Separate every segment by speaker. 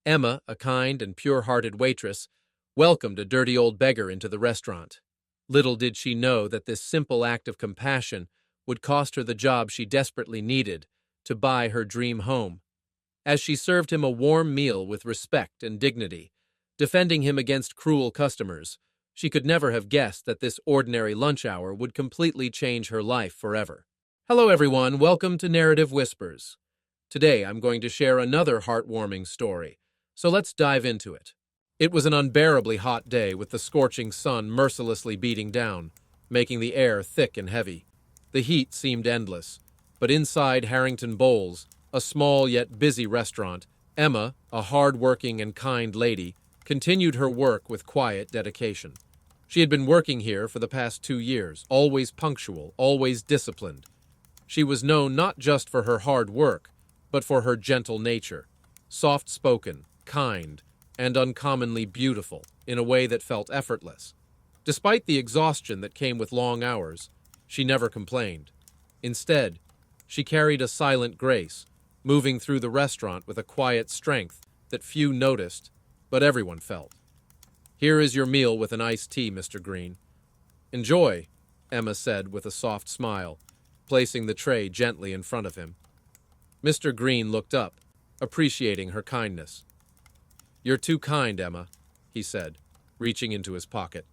Speaker 1: Emma, a kind and pure-hearted waitress, welcomed a dirty old beggar into the restaurant. Little did she know that this simple act of compassion would cost her the job she desperately needed to buy her dream home. As she served him a warm meal with respect and dignity, defending him against cruel customers, she could never have guessed that this ordinary lunch hour would completely change her life forever. Hello everyone, welcome to Narrative Whispers. Today I'm going to share another heartwarming story, so let's dive into it. It was an unbearably hot day with the scorching sun mercilessly beating down, making the air thick and heavy. The heat seemed endless, but inside Harrington Bowles, a small yet busy restaurant, Emma, a hard-working and kind lady, continued her work with quiet dedication. She had been working here for the past 2 years, always punctual, always disciplined. She was known not just for her hard work, but for her gentle nature, soft-spoken, kind, and uncommonly beautiful in a way that felt effortless. Despite the exhaustion that came with long hours, she never complained. Instead, she carried a silent grace, moving through the restaurant with a quiet strength that few noticed, but everyone felt. "Here is your meal with an iced tea, Mr. Green." "Enjoy," Emma said with a soft smile, placing the tray gently in front of him. Mr. Green looked up, appreciating her kindness. "You're too kind, Emma," he said, reaching into his pocket.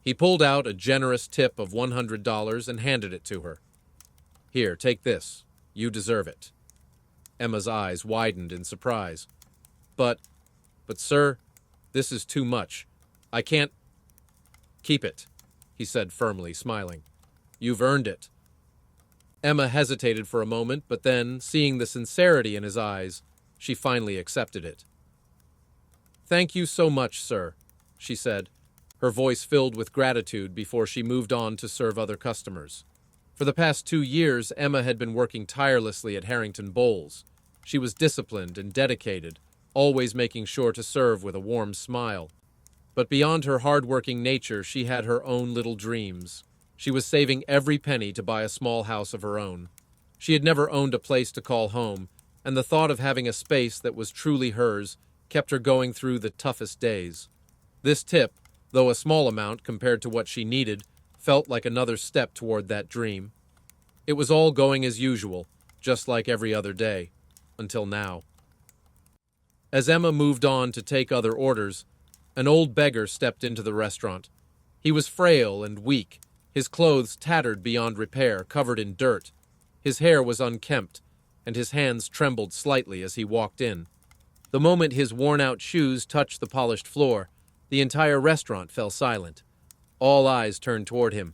Speaker 1: He pulled out a generous tip of $100 and handed it to her. "Here, take this. You deserve it." Emma's eyes widened in surprise. But sir, this is too much. I can't." "Keep it," he said firmly, smiling. "You've earned it." Emma hesitated for a moment, but then, seeing the sincerity in his eyes, she finally accepted it. "Thank you so much, sir," she said, her voice filled with gratitude before she moved on to serve other customers. For the past 2 years, Emma had been working tirelessly at Harrington Bowles. She was disciplined and dedicated, always making sure to serve with a warm smile. But beyond her hard-working nature, she had her own little dreams. She was saving every penny to buy a small house of her own. She had never owned a place to call home, and the thought of having a space that was truly hers kept her going through the toughest days. This tip, though a small amount compared to what she needed, felt like another step toward that dream. It was all going as usual, just like every other day, until now. As Emma moved on to take other orders, an old beggar stepped into the restaurant. He was frail and weak, his clothes tattered beyond repair, covered in dirt. His hair was unkempt, and his hands trembled slightly as he walked in. The moment his worn-out shoes touched the polished floor, the entire restaurant fell silent. All eyes turned toward him.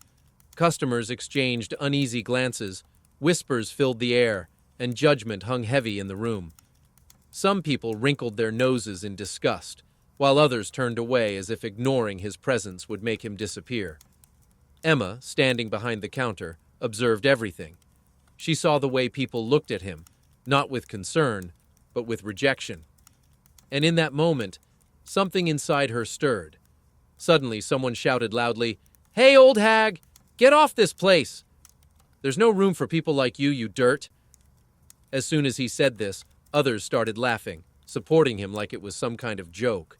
Speaker 1: Customers exchanged uneasy glances, whispers filled the air, and judgment hung heavy in the room. Some people wrinkled their noses in disgust, while others turned away as if ignoring his presence would make him disappear. Emma, standing behind the counter, observed everything. She saw the way people looked at him, not with concern, but with rejection. And in that moment, something inside her stirred. Suddenly, someone shouted loudly, "Hey, old hag! Get off this place! There's no room for people like you, you dirt!" As soon as he said this, others started laughing, supporting him like it was some kind of joke.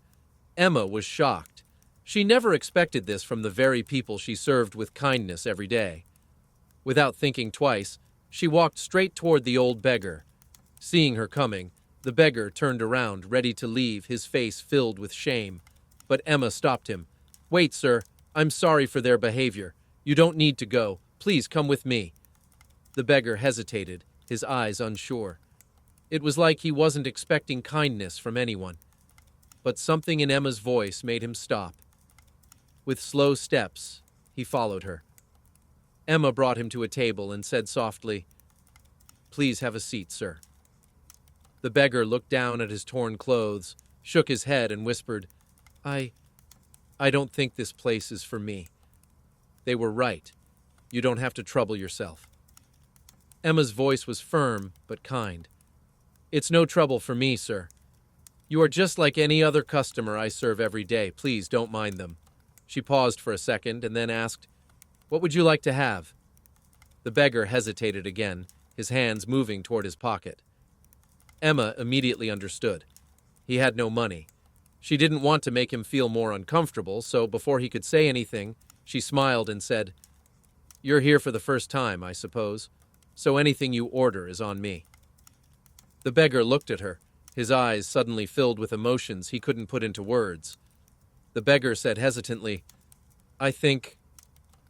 Speaker 1: Emma was shocked. She never expected this from the very people she served with kindness every day. Without thinking twice, she walked straight toward the old beggar. Seeing her coming, the beggar turned around, ready to leave, his face filled with shame. But Emma stopped him. "Wait, sir. I'm sorry for their behavior. You don't need to go. Please come with me." The beggar hesitated, his eyes unsure. It was like he wasn't expecting kindness from anyone. But something in Emma's voice made him stop. With slow steps, he followed her. Emma brought him to a table and said softly, "Please have a seat, sir." The beggar looked down at his torn clothes, shook his head, and whispered, I don't think this place is for me." They were right. You don't have to trouble yourself. Emma's voice was firm but kind. "It's no trouble for me, sir. You are just like any other customer I serve every day. Please don't mind them." She paused for a second and then asked, "What would you like to have?" The beggar hesitated again, his hands moving toward his pocket. Emma immediately understood. He had no money. She didn't want to make him feel more uncomfortable, so before he could say anything, she smiled and said, "You're here for the first time, I suppose, so anything you order is on me." The beggar looked at her, his eyes suddenly filled with emotions he couldn't put into words. The beggar said hesitantly, "I think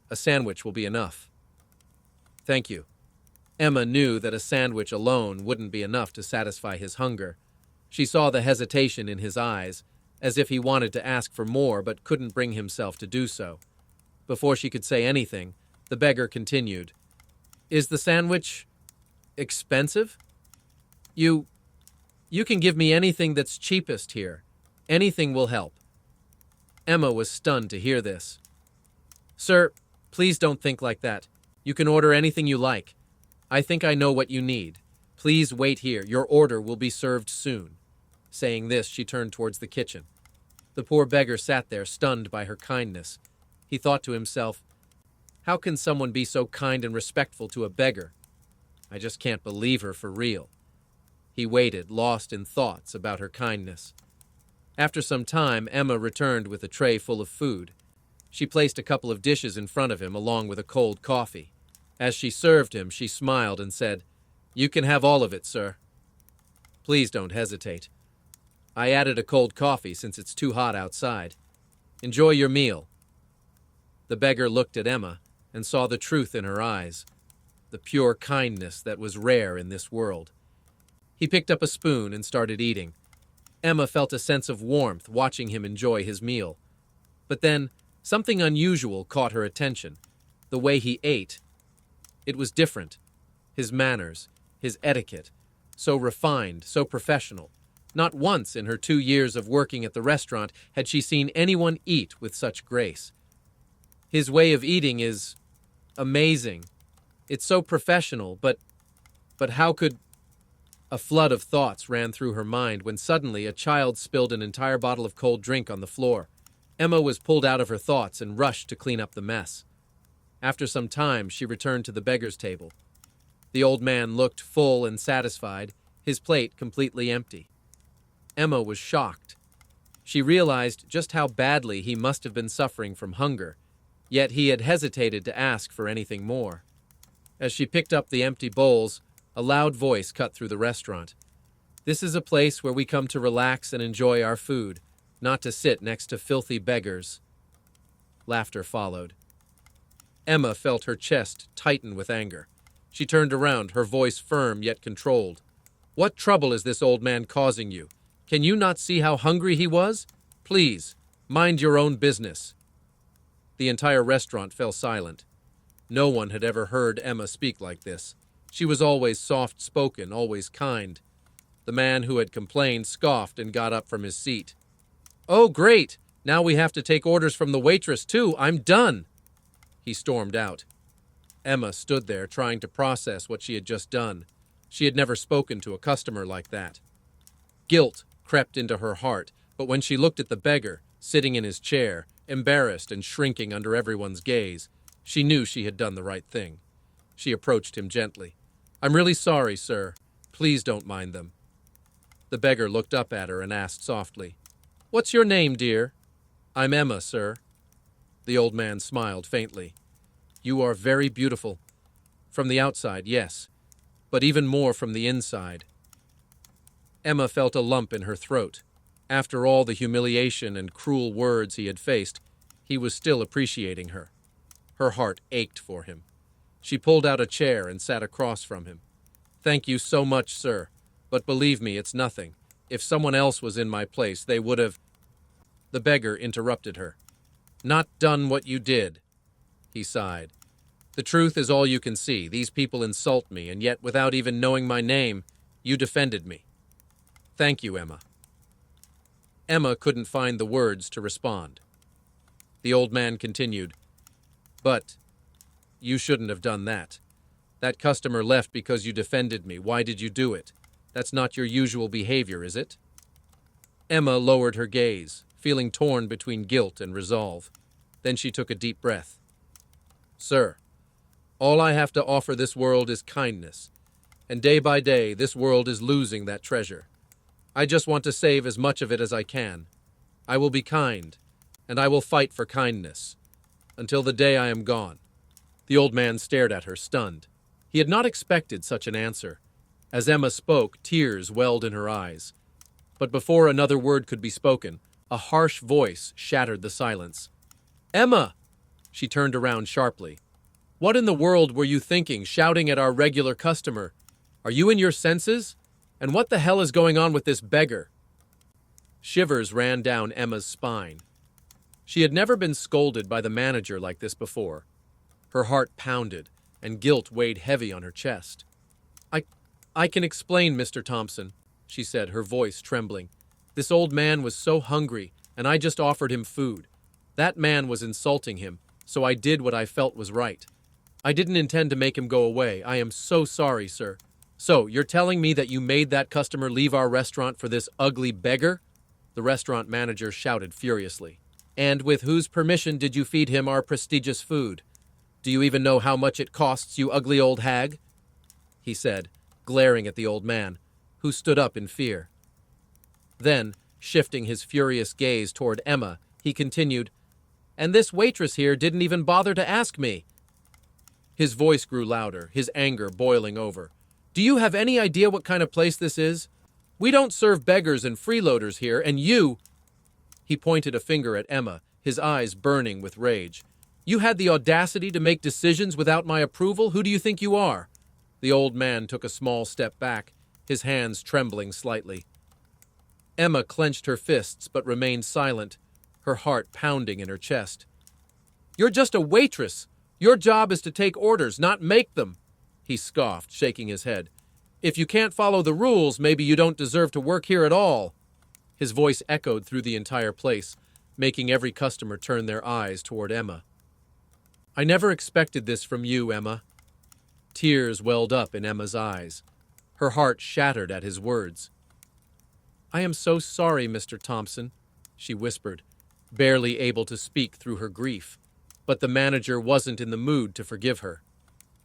Speaker 1: a sandwich will be enough." "Thank you." Emma knew that a sandwich alone wouldn't be enough to satisfy his hunger. She saw the hesitation in his eyes, as if he wanted to ask for more but couldn't bring himself to do so. Before she could say anything, the beggar continued, "Is the sandwich expensive? You can give me anything that's cheapest here. Anything will help." Emma was stunned to hear this. "Sir, please don't think like that. You can order anything you like. I think I know what you need. Please wait here. Your order will be served soon." Saying this, she turned towards the kitchen. The poor beggar sat there, stunned by her kindness. He thought to himself, "How can someone be so kind and respectful to a beggar? I just can't believe her for real." He waited, lost in thoughts about her kindness. After some time, Emma returned with a tray full of food. She placed a couple of dishes in front of him along with a cold coffee. As she served him, she smiled and said, "You can have all of it, sir. Please don't hesitate. I added a cold coffee since it's too hot outside. Enjoy your meal." The beggar looked at Emma and saw the truth in her eyes, the pure kindness that was rare in this world. He picked up a spoon and started eating. Emma felt a sense of warmth watching him enjoy his meal. But then, something unusual caught her attention. The way he ate. It was different. His manners, his etiquette, so refined, so professional. Not once in her 2 years of working at the restaurant had she seen anyone eat with such grace. His way of eating is amazing. It's so professional, but how could... A flood of thoughts ran through her mind when suddenly a child spilled an entire bottle of cold drink on the floor. Emma was pulled out of her thoughts and rushed to clean up the mess. After some time, she returned to the beggar's table. The old man looked full and satisfied, his plate completely empty. Emma was shocked. She realized just how badly he must have been suffering from hunger, yet he had hesitated to ask for anything more. As she picked up the empty bowls, a loud voice cut through the restaurant. "This is a place where we come to relax and enjoy our food, not to sit next to filthy beggars." Laughter followed. Emma felt her chest tighten with anger. She turned around, her voice firm yet controlled. "What trouble is this old man causing you? Can you not see how hungry he was? Please, mind your own business." The entire restaurant fell silent. No one had ever heard Emma speak like this. She was always soft-spoken, always kind. The man who had complained scoffed and got up from his seat. "Oh, great! Now we have to take orders from the waitress, too. I'm done!" He stormed out. Emma stood there trying to process what she had just done. She had never spoken to a customer like that. Guilt crept into her heart, but when she looked at the beggar, sitting in his chair, embarrassed and shrinking under everyone's gaze, she knew she had done the right thing. She approached him gently. "I'm really sorry, sir. Please don't mind them." The beggar looked up at her and asked softly, "What's your name, dear?" "I'm Emma, sir." The old man smiled faintly. "You are very beautiful. From the outside, yes, but even more from the inside." Emma felt a lump in her throat. After all the humiliation and cruel words he had faced, he was still appreciating her. Her heart ached for him. She pulled out a chair and sat across from him. "Thank you so much, sir, but believe me, it's nothing. If someone else was in my place, they would have—" The beggar interrupted her. "Not done what you did," he sighed. "The truth is all you can see. These people insult me, and yet, without even knowing my name, you defended me. Thank you, Emma." Emma couldn't find the words to respond. The old man continued, "But you shouldn't have done that. That customer left because you defended me. Why did you do it? That's not your usual behavior, is it?" Emma lowered her gaze, feeling torn between guilt and resolve. Then she took a deep breath. "Sir, all I have to offer this world is kindness, and day by day this world is losing that treasure. I just want to save as much of it as I can. I will be kind, and I will fight for kindness, until the day I am gone." The old man stared at her, stunned. He had not expected such an answer. As Emma spoke, tears welled in her eyes. But before another word could be spoken, a harsh voice shattered the silence. "Emma!" She turned around sharply. "What in the world were you thinking, shouting at our regular customer? Are you in your senses? And what the hell is going on with this beggar?" Shivers ran down Emma's spine. She had never been scolded by the manager like this before. Her heart pounded, and guilt weighed heavy on her chest. I can explain, Mr. Thompson," she said, her voice trembling. "This old man was so hungry, and I just offered him food. That man was insulting him, so I did what I felt was right. I didn't intend to make him go away. I am so sorry, sir." "So, you're telling me that you made that customer leave our restaurant for this ugly beggar?" The restaurant manager shouted furiously. "And with whose permission did you feed him our prestigious food? Do you even know how much it costs, you ugly old hag?" he said, glaring at the old man, who stood up in fear. Then, shifting his furious gaze toward Emma, he continued, "And this waitress here didn't even bother to ask me." His voice grew louder, his anger boiling over. "Do you have any idea what kind of place this is? We don't serve beggars and freeloaders here, and you—" He pointed a finger at Emma, his eyes burning with rage. "You had the audacity to make decisions without my approval? Who do you think you are?" The old man took a small step back, his hands trembling slightly. Emma clenched her fists but remained silent, her heart pounding in her chest. "You're just a waitress. Your job is to take orders, not make them," he scoffed, shaking his head. "If you can't follow the rules, maybe you don't deserve to work here at all." His voice echoed through the entire place, making every customer turn their eyes toward Emma. "I never expected this from you, Emma." Tears welled up in Emma's eyes. Her heart shattered at his words. "I am so sorry, Mr. Thompson," she whispered, barely able to speak through her grief. But the manager wasn't in the mood to forgive her.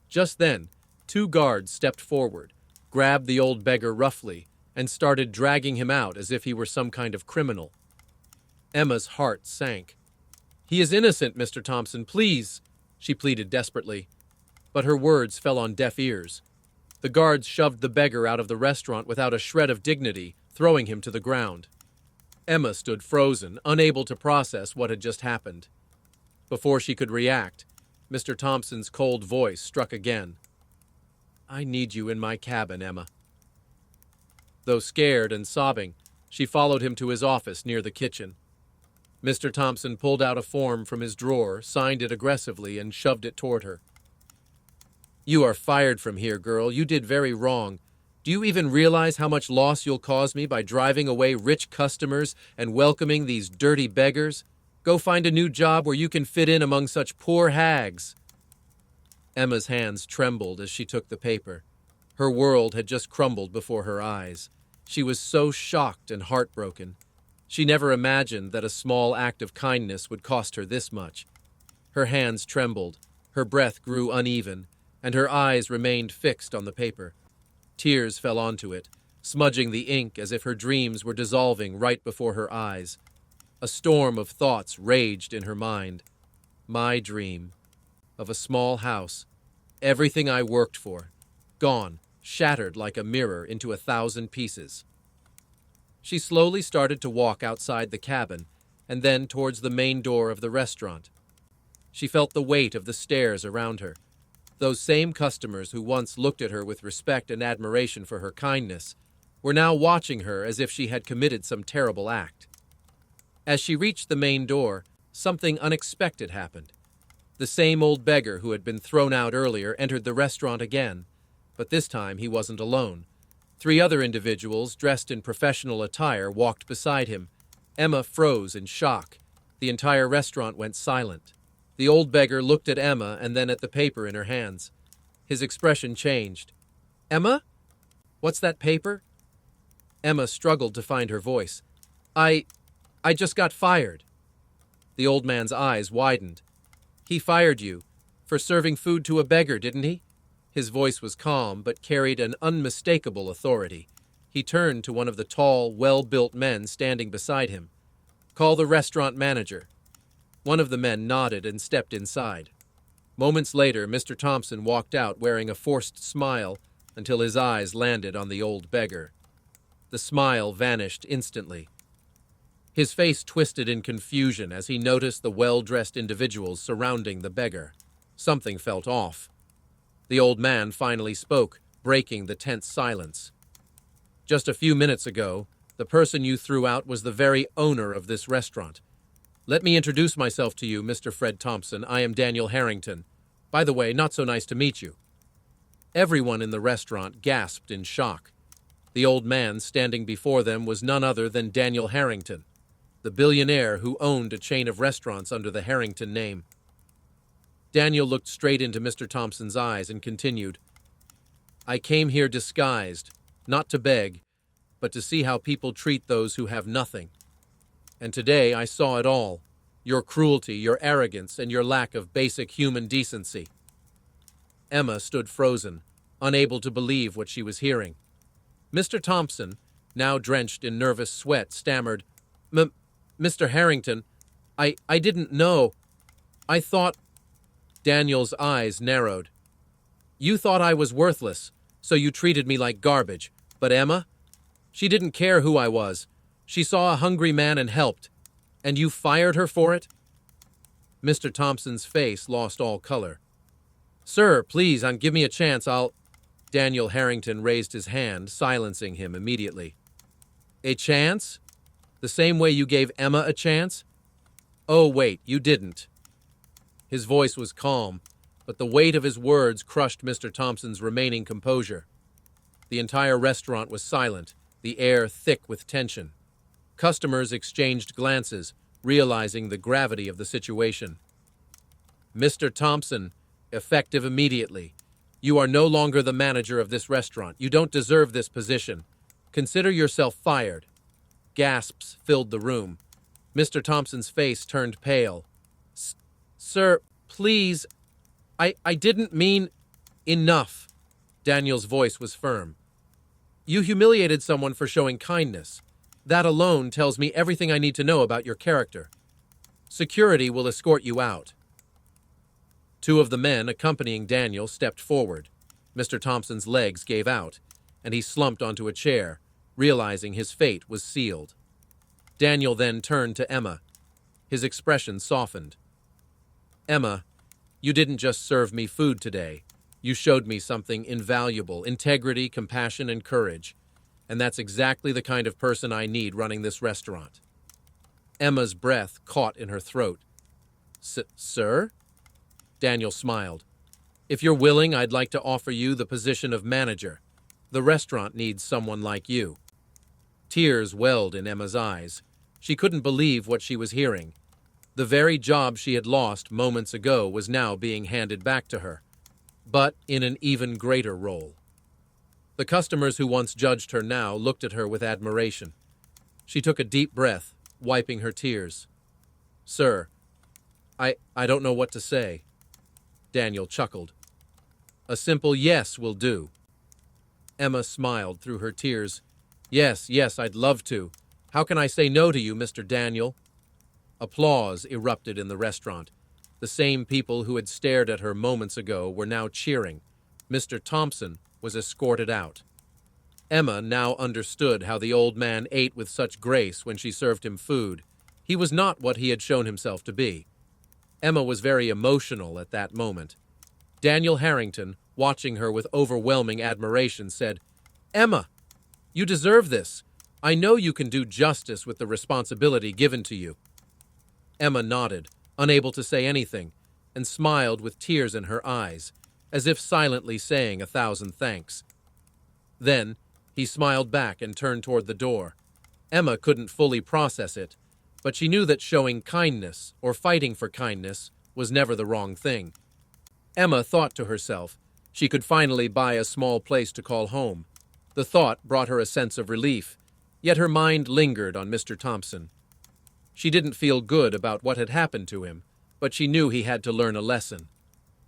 Speaker 1: Just then, 2 guards stepped forward, grabbed the old beggar roughly, and started dragging him out as if he were some kind of criminal. Emma's heart sank. "He is innocent, Mr. Thompson, please," she pleaded desperately. But her words fell on deaf ears. The guards shoved the beggar out of the restaurant without a shred of dignity, throwing him to the ground. Emma stood frozen, unable to process what had just happened. Before she could react, Mr. Thompson's cold voice struck again. "I need you in my cabin, Emma." Though scared and sobbing, she followed him to his office near the kitchen. Mr. Thompson pulled out a form from his drawer, signed it aggressively, and shoved it toward her. "You are fired from here, girl. You did very wrong. Do you even realize how much loss you'll cause me by driving away rich customers and welcoming these dirty beggars? Go find a new job where you can fit in among such poor hags." Emma's hands trembled as she took the paper. Her world had just crumbled before her eyes. She was so shocked and heartbroken. She never imagined that a small act of kindness would cost her this much. Her hands trembled, her breath grew uneven, and her eyes remained fixed on the paper. Tears fell onto it, smudging the ink as if her dreams were dissolving right before her eyes. A storm of thoughts raged in her mind. My dream of a small house, everything I worked for, gone, shattered like a mirror into 1,000 pieces. She slowly started to walk outside the cabin and then towards the main door of the restaurant. She felt the weight of the stairs around her. Those same customers who once looked at her with respect and admiration for her kindness were now watching her as if she had committed some terrible act. As she reached the main door, something unexpected happened. The same old beggar who had been thrown out earlier entered the restaurant again, but this time he wasn't alone. 3 other individuals dressed in professional attire walked beside him. Emma froze in shock. The entire restaurant went silent. The old beggar looked at Emma and then at the paper in her hands. His expression changed. "Emma? What's that paper?" Emma struggled to find her voice. I just got fired." The old man's eyes widened. "He fired you for serving food to a beggar, didn't he?" His voice was calm but carried an unmistakable authority. He turned to one of the tall, well-built men standing beside him. "Call the restaurant manager." One of the men nodded and stepped inside. Moments later, Mr. Thompson walked out wearing a forced smile until his eyes landed on the old beggar. The smile vanished instantly. His face twisted in confusion as he noticed the well-dressed individuals surrounding the beggar. Something felt off. The old man finally spoke, breaking the tense silence. "Just a few minutes ago, the person you threw out was the very owner of this restaurant. Let me introduce myself to you, Mr. Fred Thompson. I am Daniel Harrington. By the way, not so nice to meet you." Everyone in the restaurant gasped in shock. The old man standing before them was none other than Daniel Harrington, the billionaire who owned a chain of restaurants under the Harrington name. Daniel looked straight into Mr. Thompson's eyes and continued, "I came here disguised, not to beg, but to see how people treat those who have nothing. And today I saw it all, your cruelty, your arrogance, and your lack of basic human decency." Emma stood frozen, unable to believe what she was hearing. Mr. Thompson, now drenched in nervous sweat, stammered, "Mr. Harrington, I didn't know. I thought—" Daniel's eyes narrowed. "You thought I was worthless, so you treated me like garbage. But Emma? She didn't care who I was. She saw a hungry man and helped. And you fired her for it?" Mr. Thompson's face lost all color. "Sir, please, give me a chance. Daniel Harrington raised his hand, silencing him immediately. "A chance? The same way you gave Emma a chance? Oh, wait, you didn't." His voice was calm, but the weight of his words crushed Mr. Thompson's remaining composure. The entire restaurant was silent, the air thick with tension. Customers exchanged glances, realizing the gravity of the situation. "Mr. Thompson, effective immediately. You are no longer the manager of this restaurant. You don't deserve this position. Consider yourself fired." Gasps filled the room. Mr. Thompson's face turned pale. "Sir, please, I didn't mean—" "Enough." Daniel's voice was firm. "You humiliated someone for showing kindness. That alone tells me everything I need to know about your character. Security will escort you out." Two of the men accompanying Daniel stepped forward. Mr. Thompson's legs gave out, and he slumped onto a chair, realizing his fate was sealed. Daniel then turned to Emma. His expression softened. "Emma, you didn't just serve me food today. You showed me something invaluable: integrity, compassion, and courage. And that's exactly the kind of person I need running this restaurant." Emma's breath caught in her throat. "Sir?" Daniel smiled. "If you're willing, I'd like to offer you the position of manager. The restaurant needs someone like you." Tears welled in Emma's eyes. She couldn't believe what she was hearing. The very job she had lost moments ago was now being handed back to her, but in an even greater role. The customers who once judged her now looked at her with admiration. She took a deep breath, wiping her tears. "Sir, I don't know what to say." Daniel chuckled. "A simple yes will do." Emma smiled through her tears. Yes, I'd love to. How can I say no to you, Mr. Daniel?" Applause erupted in the restaurant. The same people who had stared at her moments ago were now cheering. Mr. Thompson was escorted out. Emma now understood how the old man ate with such grace when she served him food. He was not what he had shown himself to be. Emma was very emotional at that moment. Daniel Harrington, watching her with overwhelming admiration, said, "Emma, you deserve this. I know you can do justice with the responsibility given to you." Emma nodded, unable to say anything, and smiled with tears in her eyes, as if silently saying 1,000 thanks. Then, he smiled back and turned toward the door. Emma couldn't fully process it, but she knew that showing kindness or fighting for kindness was never the wrong thing. Emma thought to herself she could finally buy a small place to call home. The thought brought her a sense of relief, yet her mind lingered on Mr. Thompson. She didn't feel good about what had happened to him, but she knew he had to learn a lesson.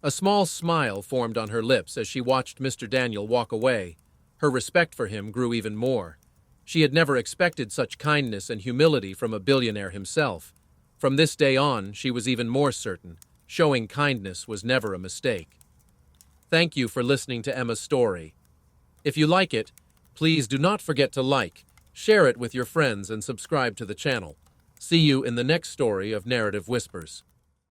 Speaker 1: A small smile formed on her lips as she watched Mr. Daniel walk away. Her respect for him grew even more. She had never expected such kindness and humility from a billionaire himself. From this day on, she was even more certain. Showing kindness was never a mistake. Thank you for listening to Emma's story. If you like it, please do not forget to like, share it with your friends, and subscribe to the channel. See you in the next story of Narrative Whispers.